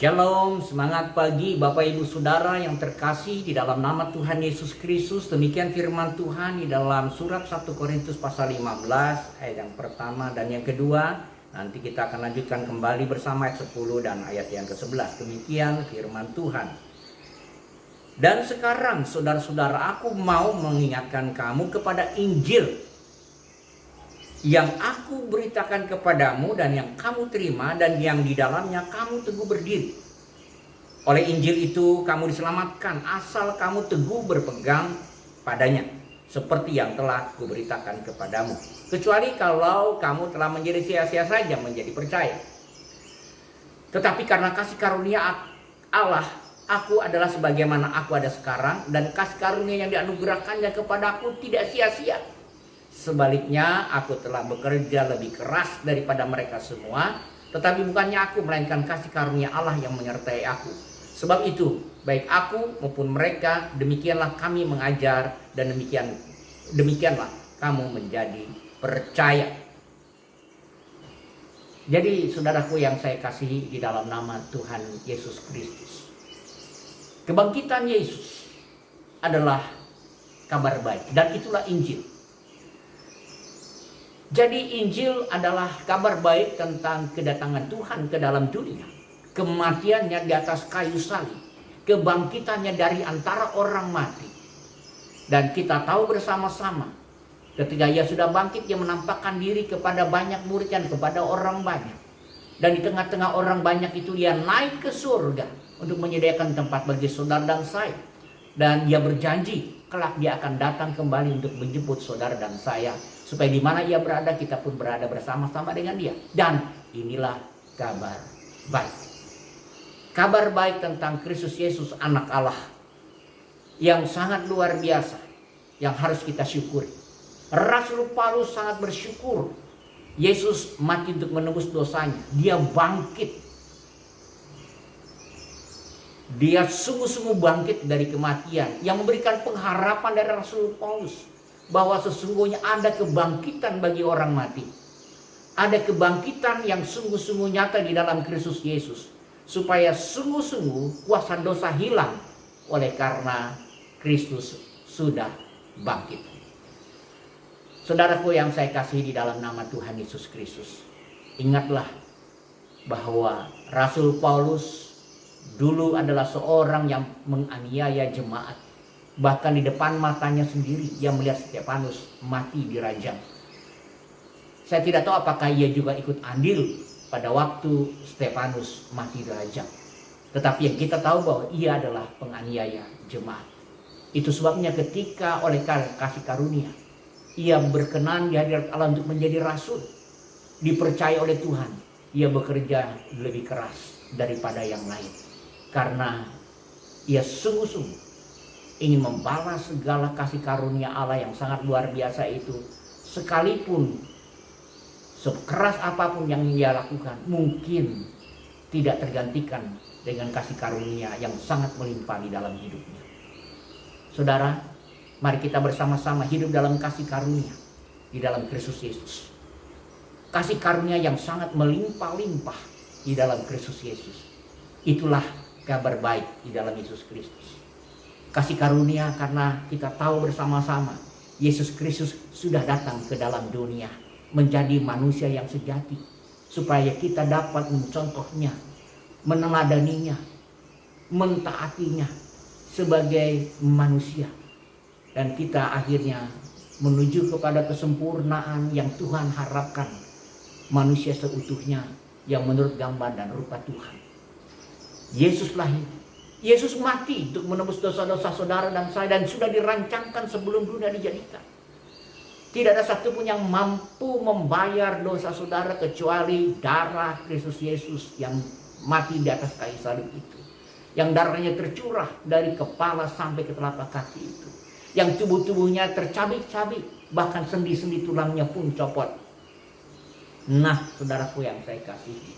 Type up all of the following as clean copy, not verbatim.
Shalom, semangat pagi Bapak Ibu Saudara yang terkasih di dalam nama Tuhan Yesus Kristus. Demikian firman Tuhan di dalam surat 1 Korintus pasal 15 ayat yang pertama dan yang kedua. Nanti kita akan lanjutkan kembali bersama ayat 10 dan ayat yang ke-11. Demikian firman Tuhan. Dan sekarang saudara-saudara, aku mau mengingatkan kamu kepada Injil yang aku beritakan kepadamu dan yang kamu terima dan yang di dalamnya kamu teguh berdiri. Oleh Injil itu kamu diselamatkan asal kamu teguh berpegang padanya, seperti yang telah kuberitakan kepadamu. Kecuali kalau kamu telah menjadi sia-sia saja menjadi percaya. Tetapi karena kasih karunia Allah, aku adalah sebagaimana aku ada sekarang, dan kasih karunia yang dianugerahkannya kepadaku tidak sia-sia. Sebaliknya, aku telah bekerja lebih keras daripada mereka semua, tetapi bukannya aku, melainkan kasih karunia Allah yang menyertai aku. Sebab itu, baik aku maupun mereka, demikianlah kami mengajar, dan demikianlah kamu menjadi percaya. Jadi, saudaraku yang saya kasihi di dalam nama Tuhan Yesus Kristus, kebangkitan Yesus adalah kabar baik, dan itulah Injil. Jadi Injil adalah kabar baik tentang kedatangan Tuhan ke dalam dunia, kematiannya di atas kayu salib, kebangkitannya dari antara orang mati. Dan kita tahu bersama-sama, ketika ia sudah bangkit, ia menampakkan diri kepada banyak murid dan kepada orang banyak. Dan di tengah-tengah orang banyak itu ia naik ke surga untuk menyediakan tempat bagi saudara dan saya. Dan ia berjanji, kelak dia akan datang kembali untuk menjemput saudara dan saya, supaya di mana ia berada, kita pun berada bersama-sama dengan dia. Dan inilah kabar baik. Kabar baik tentang Kristus Yesus, anak Allah, yang sangat luar biasa, yang harus kita syukuri. Rasul Paulus sangat bersyukur Yesus mati untuk menebus dosanya. Dia bangkit. Dia sungguh-sungguh bangkit dari kematian, yang memberikan pengharapan dari Rasul Paulus bahwa sesungguhnya ada kebangkitan bagi orang mati. Ada kebangkitan yang sungguh-sungguh nyata di dalam Kristus Yesus, supaya sungguh-sungguh kuasa dosa hilang oleh karena Kristus sudah bangkit. Saudaraku yang saya kasihi di dalam nama Tuhan Yesus Kristus, ingatlah bahwa Rasul Paulus dulu adalah seorang yang menganiaya jemaat. Bahkan di depan matanya sendiri ia melihat Stefanus mati dirajam. Saya tidak tahu apakah ia juga ikut andil pada waktu Stefanus mati dirajam. Tetapi yang kita tahu bahwa ia adalah penganiaya jemaat. Itu sebabnya ketika oleh kasih karunia ia berkenan di hadirat Allah untuk menjadi rasul, dipercaya oleh Tuhan, ia bekerja lebih keras daripada yang lain. Karena ia sungguh-sungguh ingin membalas segala kasih karunia Allah yang sangat luar biasa itu. Sekalipun sekeras apapun yang ia lakukan, mungkin tidak tergantikan dengan kasih karunia yang sangat melimpah di dalam hidupnya. Saudara, mari kita bersama-sama hidup dalam kasih karunia di dalam Kristus Yesus. Kasih karunia yang sangat melimpah-limpah di dalam Kristus Yesus. Itulah kabar baik di dalam Yesus Kristus. Kasih karunia karena kita tahu bersama-sama Yesus Kristus sudah datang ke dalam dunia menjadi manusia yang sejati, supaya kita dapat mencontohnya, meneladaninya, mentaatinya sebagai manusia. Dan kita akhirnya menuju kepada kesempurnaan yang Tuhan harapkan, manusia seutuhnya yang menurut gambar dan rupa Tuhan. Yesus lahir, Yesus mati untuk menebus dosa-dosa saudara dan saya, dan sudah dirancangkan sebelum dunia dijadikan. Tidak ada satupun yang mampu membayar dosa saudara kecuali darah Kristus Yesus yang mati di atas kayu salib itu, yang darahnya tercurah dari kepala sampai ke telapak kaki itu, yang tubuh-tubuhnya tercabik-cabik, bahkan sendi-sendi tulangnya pun copot. Nah, saudaraku yang saya kasihi,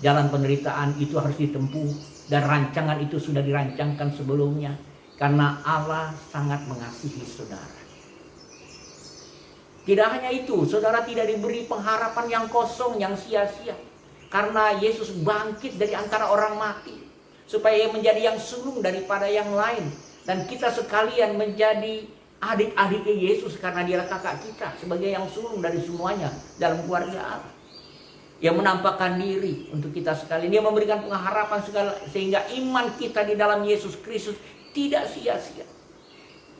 jalan penderitaan itu harus ditempuh, dan rancangan itu sudah dirancangkan sebelumnya, karena Allah sangat mengasihi saudara. Tidak hanya itu, saudara tidak diberi pengharapan yang kosong, yang sia-sia. karena Yesus bangkit dari antara orang mati, supaya ia menjadi yang sulung daripada yang lain, dan kita sekalian menjadi adik-adiknya Yesus karena dia kakak kita, sebagai yang sulung dari semuanya dalam keluarga Allah. Ia menampakkan diri untuk kita sekalian. Dia memberikan pengharapan segala, sehingga iman kita di dalam Yesus Kristus tidak sia-sia.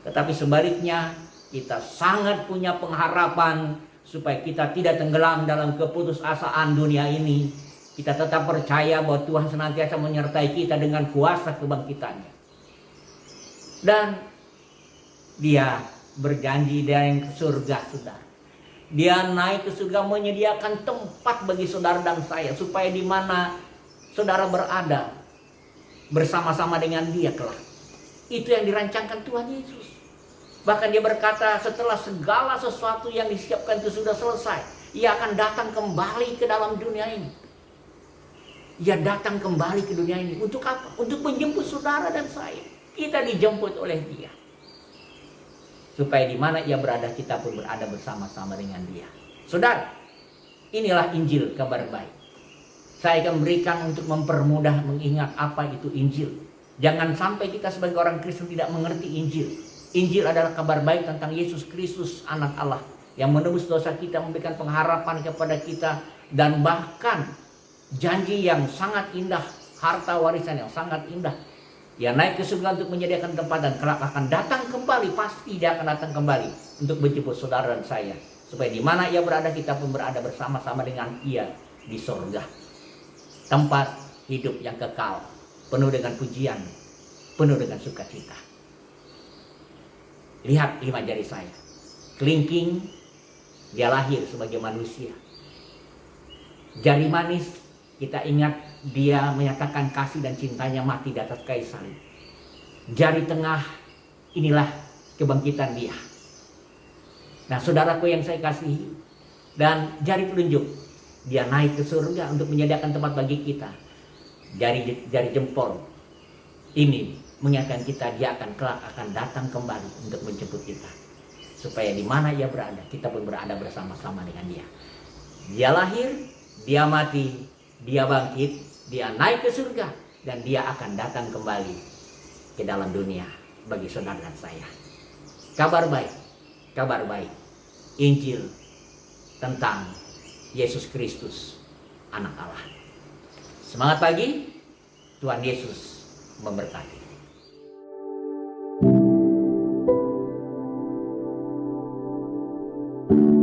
Tetapi sebaliknya, kita sangat punya pengharapan supaya kita tidak tenggelam dalam keputusasaan dunia ini. Kita tetap percaya bahwa Tuhan senantiasa menyertai kita dengan kuasa kebangkitannya. Dan dia berjanji dari surga, saudara. Dia naik ke surga menyediakan tempat bagi saudara dan saya, supaya di mana saudara berada bersama-sama dengan dia kelak. Itu yang dirancangkan Tuhan Yesus. Bahkan dia berkata, setelah segala sesuatu yang disiapkan itu sudah selesai, ia akan datang kembali ke dalam dunia ini. Ia datang kembali ke dunia ini untuk apa? Untuk menjemput saudara dan saya. Kita dijemput oleh dia, supaya di mana ia berada, kita pun berada bersama-sama dengan dia. Saudara, inilah Injil, kabar baik. Saya akan berikan untuk mempermudah mengingat apa itu Injil. Jangan sampai kita sebagai orang Kristen tidak mengerti Injil. Injil adalah kabar baik tentang Yesus Kristus, anak Allah, yang menebus dosa kita, memberikan pengharapan kepada kita, dan bahkan janji yang sangat indah, harta warisan yang sangat indah. Dia naik ke surga untuk menyediakan tempat, dan kelak akan datang kembali. Pasti dia akan datang kembali untuk menjemput saudara dan saya, supaya di mana ia berada, kita pun berada bersama-sama dengan ia di surga. Tempat hidup yang kekal, penuh dengan pujian, penuh dengan sukacita. Lihat 5 jari saya. Kelingking, dia lahir sebagai manusia. Jari manis, kita ingat dia menyatakan kasih dan cintanya mati di atas kayu salib. Jari tengah, inilah kebangkitan dia. Nah, saudaraku yang saya kasihi, dan jari telunjuk, dia naik ke surga untuk menyediakan tempat bagi kita. Jari jempol ini menyatakan kita, dia akan kelak akan datang kembali untuk menjemput kita, supaya di mana ia berada, kita pun berada bersama-sama dengan dia. Dia lahir, dia mati, dia bangkit, dia naik ke surga, dan dia akan datang kembali ke dalam dunia bagi saudara dan saya. Kabar baik, Injil tentang Yesus Kristus, anak Allah. Semangat pagi, Tuhan Yesus memberkati. Thank you.